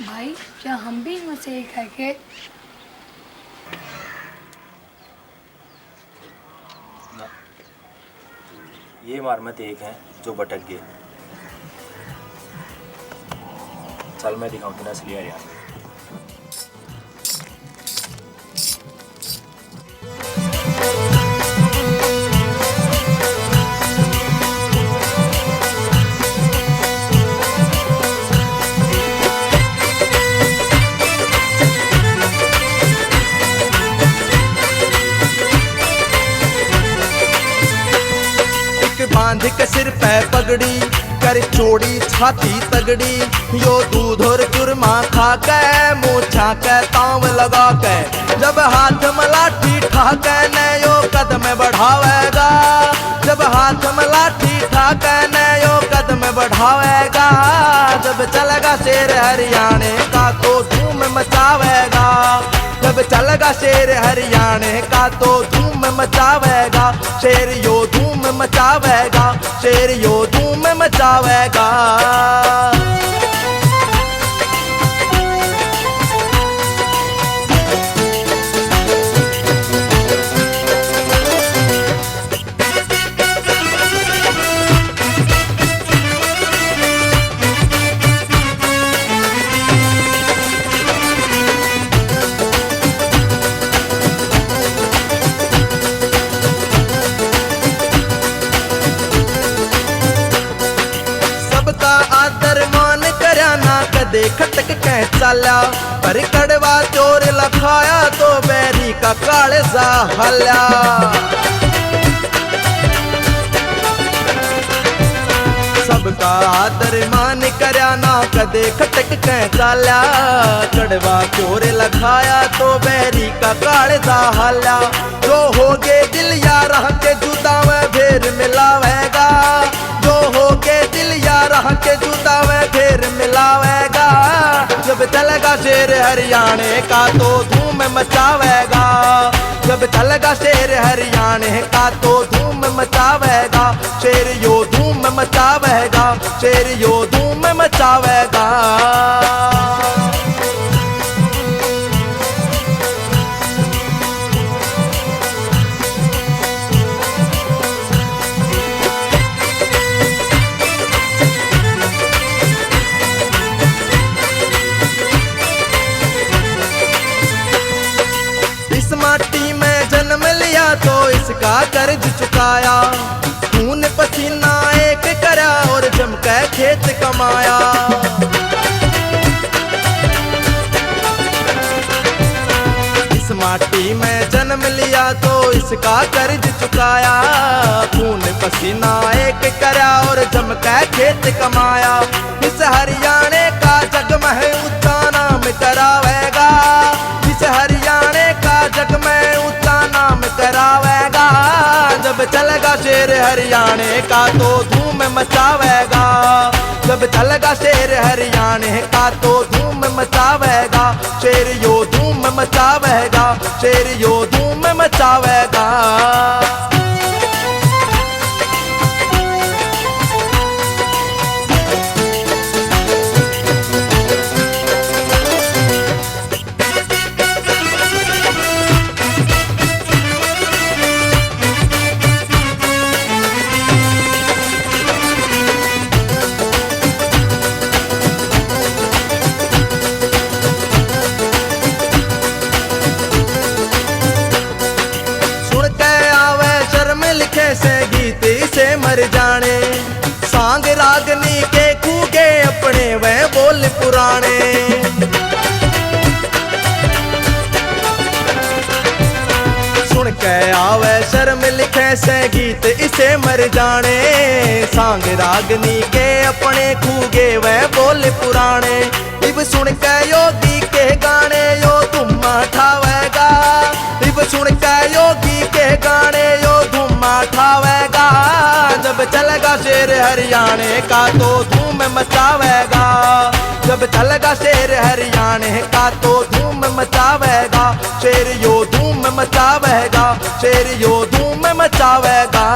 भाई क्या हम भी इनमें से एक है के? ये मार में एक हैं जो भटक गए। चल मैं दिखाऊं तेरा असली हरियाणा। बांध के सिर पे पगड़ी कर चोड़ी छाती तगड़ी, यो दूध और चूरमा खा के मूछा के ताव लगा के, जब हाथ में लाठी ठाके ने यो कदम बढ़ावेगा, जब हाथ में लाठी ठाके ने यो कदम बढ़ावेगा, जब चलेगा शेर हरियाणे का तो धूम मचावेगा, जब चलेगा शेर हरियाणे का तो धूम मचावेगा, शेर यो धूम मचावेगा, शेर यो धूम मचावेगा। कदे खटक के चाल्या पर कड़वा चोर लखाया तो बैरी का काले सा हल्या, सबका आदर मान करया ना कदे खटक के चाल्या, कड़वा चोर लखाया तो बैरी का काले सा हल्या, जो होगे दिल यार के जुदा में फेर मिलावेगा, जो होगे दिल यार के जुदा में फेर मिलावेगा, जब चलेगा शेर हरियाणे का तो धूम मचावेगा, जब चलेगा शेर हरियाणे का तो धूम मचावेगा, शेर यो धूम मचावेगा, शेर यो धूम मचावेगा। माटी में जन्म लिया तो इसका कर्ज चुकाया, खून पसीना एक करा और जम के खेत कमाया, इस माटी में जन्म लिया तो इसका कर्ज चुकाया, खून पसीना एक करा और जम के खेत कमाया, इस हरियाणे का जग में ऊंचा नाम करावेगा, इस हरियाणे का जग में ऊंचा नाम करावेगा, जब चलेगा शेर हरियाणे का तो धूम मचावेगा, जब चलेगा शेर हरियाणे का तो धूम मचावेगा, शेर यो धूम मचावेगा, शेर यो धूम मचावेगा। से गीत से मर जाने, सांग रागनी के कूगे अपने वह बोल पुराने, सुन के आवे शर्म लिखे से गीत इसे मर जाने, सांग रागनी के अपने कूगे वह बोल पुराने, इब सुन के योगी के गाने यो तुम ठावेगा, इब सुन के योगी के गाने यो धुम्मा ठावेगा, जब चलेगा शेर हरियाणे का तो धूम मचावेगा। जब चलेगा शेर हरियाणे का तो धूम मचावेगा। शेर यो धूम मचावेगा, शेर यो धूम मचावेगा।